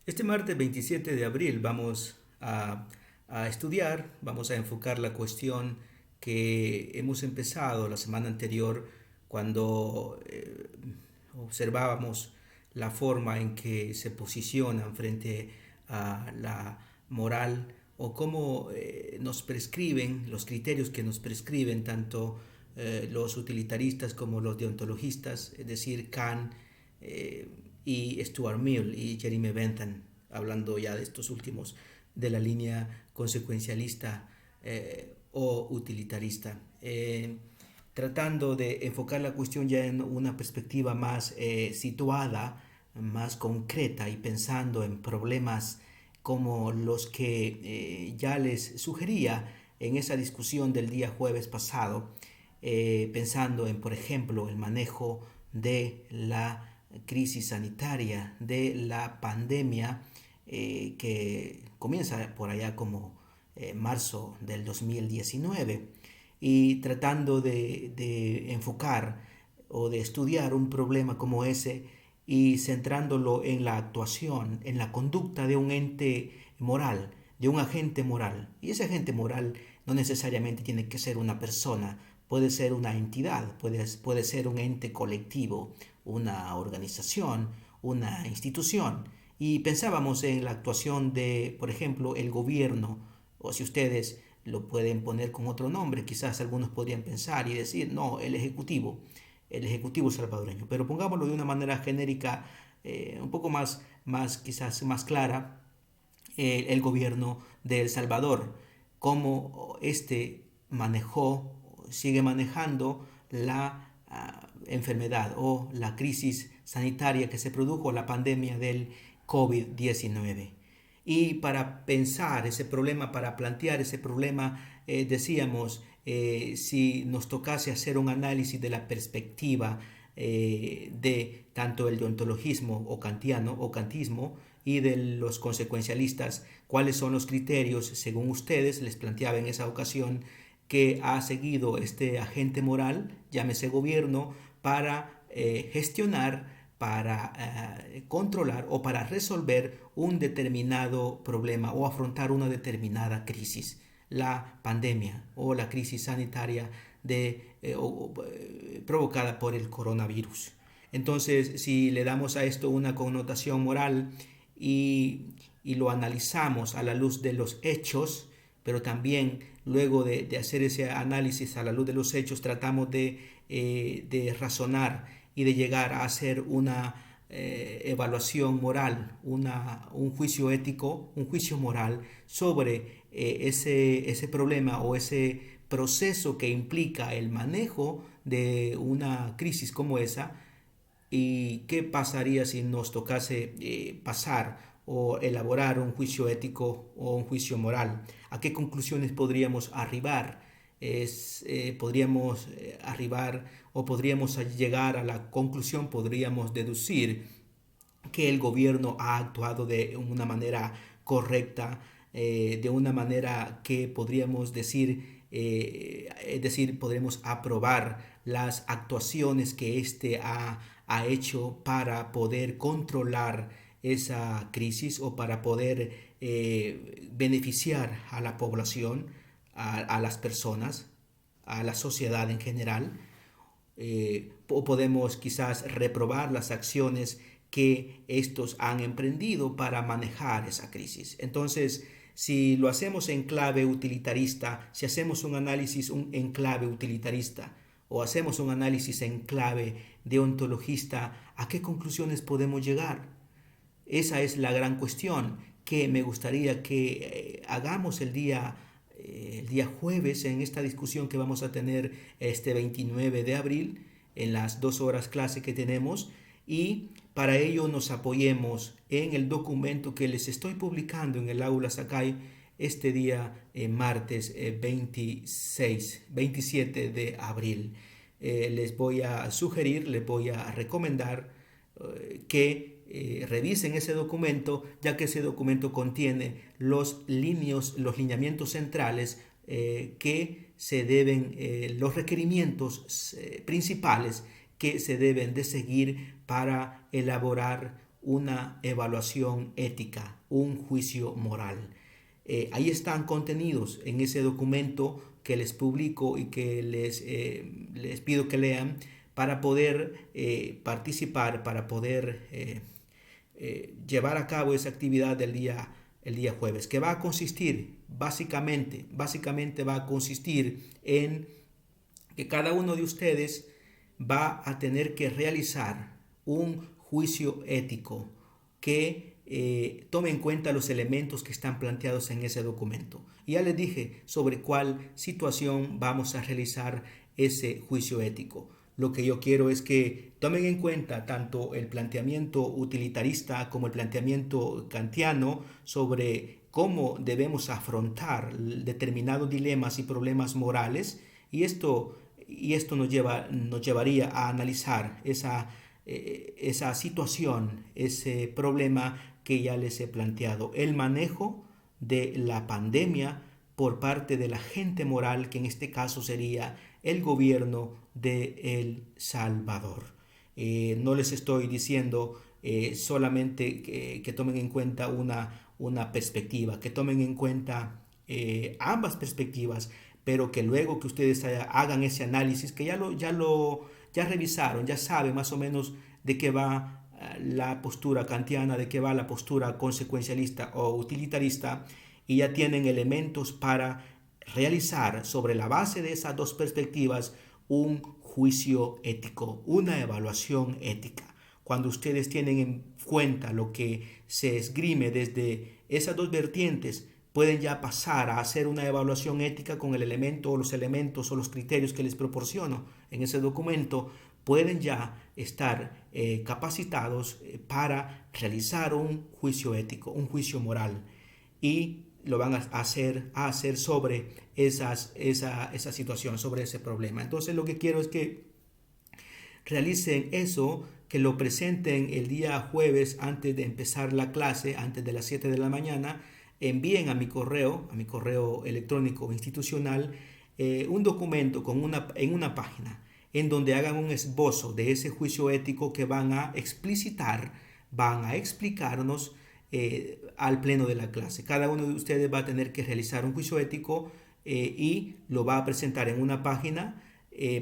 Este martes 27 de abril vamos a estudiar, vamos a enfocar la cuestión que hemos empezado la semana anterior cuando observábamos la forma en que se posicionan frente a la moral o cómo nos prescriben, los criterios que nos prescriben tanto los utilitaristas como los deontologistas, es decir, Kant, eh, y Stuart Mill y Jeremy Bentham, hablando ya de estos últimos de la línea consecuencialista o utilitarista, tratando de enfocar la cuestión ya en una perspectiva más situada, más concreta y pensando en problemas como los que ya les sugería en esa discusión del día jueves pasado, pensando en, por ejemplo, el manejo de la crisis sanitaria, de la pandemia que comienza por allá como marzo del 2019 y tratando de enfocar o de estudiar un problema como ese y centrándolo en la actuación, en la conducta de un ente moral, de un agente moral. Y ese agente moral no necesariamente tiene que ser una persona, puede ser una entidad, puede ser un ente colectivo, una organización, una institución. Y pensábamos en la actuación de, por ejemplo, el gobierno, o si ustedes lo pueden poner con otro nombre, quizás algunos podrían pensar y decir, no, el ejecutivo salvadoreño, pero pongámoslo de una manera genérica, un poco quizás más clara, el gobierno de El Salvador, cómo este manejó, sigue manejando la enfermedad o la crisis sanitaria que se produjo, la pandemia del COVID-19. Y para pensar ese problema, para plantear ese problema, decíamos, si nos tocase hacer un análisis de la perspectiva de tanto el deontologismo o kantiano o kantismo y de los consecuencialistas, cuáles son los criterios, según ustedes, les planteaba en esa ocasión, que ha seguido este agente moral, llámese gobierno, para gestionar, para controlar o para resolver un determinado problema o afrontar una determinada crisis, la pandemia o la crisis sanitaria provocada por el coronavirus. Entonces, si le damos a esto una connotación moral y lo analizamos a la luz de los hechos, pero también luego de hacer ese análisis a la luz de los hechos, tratamos de razonar y de llegar a hacer una evaluación moral, un juicio ético, un juicio moral sobre ese problema o ese proceso que implica el manejo de una crisis como esa. ¿Y qué pasaría si nos tocase pasar o elaborar un juicio ético o un juicio moral? ¿A qué conclusiones podríamos arribar? Podríamos arribar o podríamos llegar a la conclusión, podríamos deducir que el gobierno ha actuado de una manera correcta, de una manera que podríamos decir, es decir, podremos aprobar las actuaciones que éste ha hecho para poder controlar esa crisis o para poder beneficiar a la población, a las personas, a la sociedad en general. O podemos quizás reprobar las acciones que estos han emprendido para manejar esa crisis. Entonces, si lo hacemos en clave utilitarista, si hacemos un análisis en clave utilitarista o hacemos un análisis en clave deontologista, ¿a qué conclusiones podemos llegar? Esa es la gran cuestión que me gustaría que hagamos el día jueves en esta discusión que vamos a tener este 29 de abril en las 2 horas clase que tenemos, y para ello nos apoyemos en el documento que les estoy publicando en el aula Sakai este día martes 27 de abril. Les voy a sugerir, les voy a recomendar que revisen ese documento, ya que ese documento contiene los lineamientos centrales que se deben, los requerimientos principales que se deben de seguir para elaborar una evaluación ética, un juicio moral. Ahí están contenidos en ese documento que les publico y que les pido que lean para poder participar, para poder llevar a cabo esa actividad el día jueves, que va a consistir básicamente va a consistir en que cada uno de ustedes va a tener que realizar un juicio ético que tome en cuenta los elementos que están planteados en ese documento. Y ya les dije sobre cuál situación vamos a realizar ese juicio ético. Lo que yo quiero es que tomen en cuenta tanto el planteamiento utilitarista como el planteamiento kantiano sobre cómo debemos afrontar determinados dilemas y problemas morales, y esto nos llevaría a analizar esa situación, ese problema que ya les he planteado, el manejo de la pandemia por parte de la gente moral, que en este caso sería el gobierno de El Salvador. No les estoy diciendo solamente que tomen en cuenta una perspectiva, que tomen en cuenta ambas perspectivas, pero que luego que ustedes hagan ese análisis, que ya revisaron, ya saben más o menos de qué va la postura kantiana, de qué va la postura consecuencialista o utilitarista, y ya tienen elementos para realizar sobre la base de esas dos perspectivas un juicio ético, una evaluación ética. Cuando ustedes tienen en cuenta lo que se esgrime desde esas dos vertientes, pueden ya pasar a hacer una evaluación ética con el elemento o los elementos o los criterios que les proporciono en ese documento. Pueden ya estar capacitados para realizar un juicio ético, un juicio moral, y lo van a hacer sobre esa situación, sobre ese problema. Entonces lo que quiero es que realicen eso, que lo presenten el día jueves antes de empezar la clase, antes de las 7 de la mañana. Envíen a mi correo electrónico institucional, un documento en una página en donde hagan un esbozo de ese juicio ético que van a explicitar, van a explicarnos al pleno de la clase. Cada uno de ustedes va a tener que realizar un juicio ético y lo va a presentar en una página.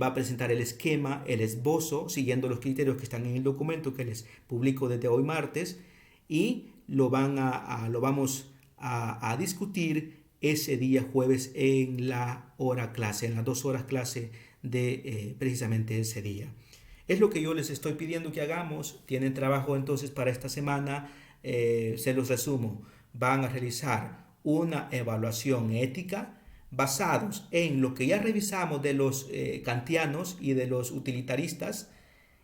Va a presentar el esquema, el esbozo, siguiendo los criterios que están en el documento que les publico desde hoy martes, y lo vamos a discutir ese día jueves en la hora clase, en las 2 horas clase de precisamente ese día. Es lo que yo les estoy pidiendo que hagamos. Tienen trabajo entonces para esta semana. Se los resumo. Van a realizar una evaluación ética basados en lo que ya revisamos de los kantianos y de los utilitaristas,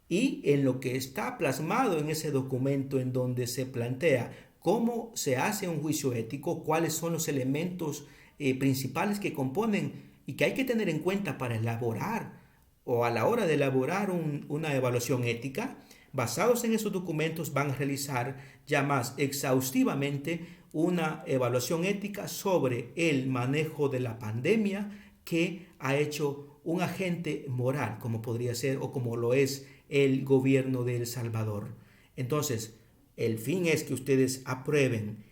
y en lo que está plasmado en ese documento en donde se plantea cómo se hace un juicio ético, cuáles son los elementos principales que componen y que hay que tener en cuenta para elaborar o a la hora de elaborar una evaluación ética. Basados en esos documentos van a realizar ya más exhaustivamente una evaluación ética sobre el manejo de la pandemia que ha hecho un agente moral, como podría ser o como lo es el gobierno de El Salvador. Entonces, el fin es que ustedes aprueben,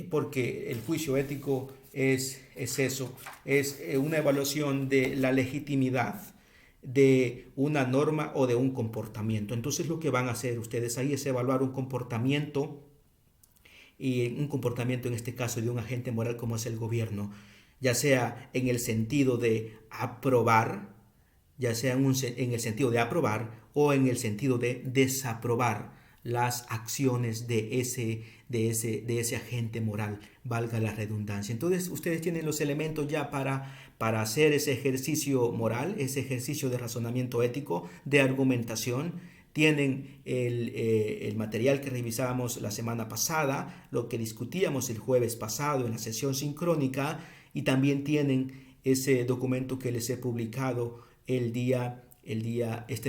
porque el juicio ético es eso, es una evaluación de la legitimidad de una norma o de un comportamiento. Entonces lo que van a hacer ustedes ahí es evaluar un comportamiento, y un comportamiento en este caso de un agente moral como es el gobierno, ya sea en el sentido de aprobar, ya sea en el sentido de aprobar o en el sentido de desaprobar las acciones de ese agente moral, valga la redundancia. Entonces ustedes tienen los elementos ya para hacer ese ejercicio moral, ese ejercicio de razonamiento ético, de argumentación. Tienen el material que revisábamos la semana pasada, lo que discutíamos el jueves pasado en la sesión sincrónica, y también tienen ese documento que les he publicado este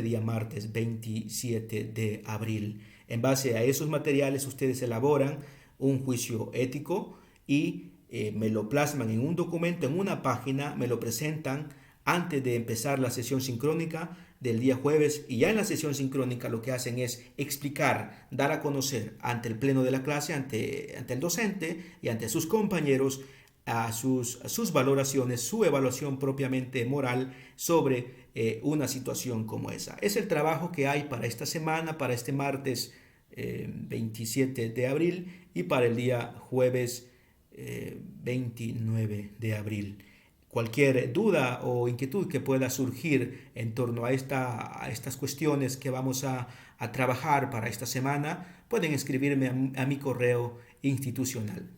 día martes 27 de abril. En base a esos materiales ustedes elaboran un juicio ético y me lo plasman en un documento, en una página, me lo presentan antes de empezar la sesión sincrónica. del día jueves, y ya en la sesión sincrónica lo que hacen es explicar, dar a conocer ante el pleno de la clase, ante el docente y ante sus compañeros a sus valoraciones, su evaluación propiamente moral sobre una situación como esa. Es el trabajo que hay para esta semana, para este martes 27 de abril y para el día jueves 29 de abril. Cualquier duda o inquietud que pueda surgir en torno a estas cuestiones que vamos a trabajar para esta semana, pueden escribirme a mi correo institucional.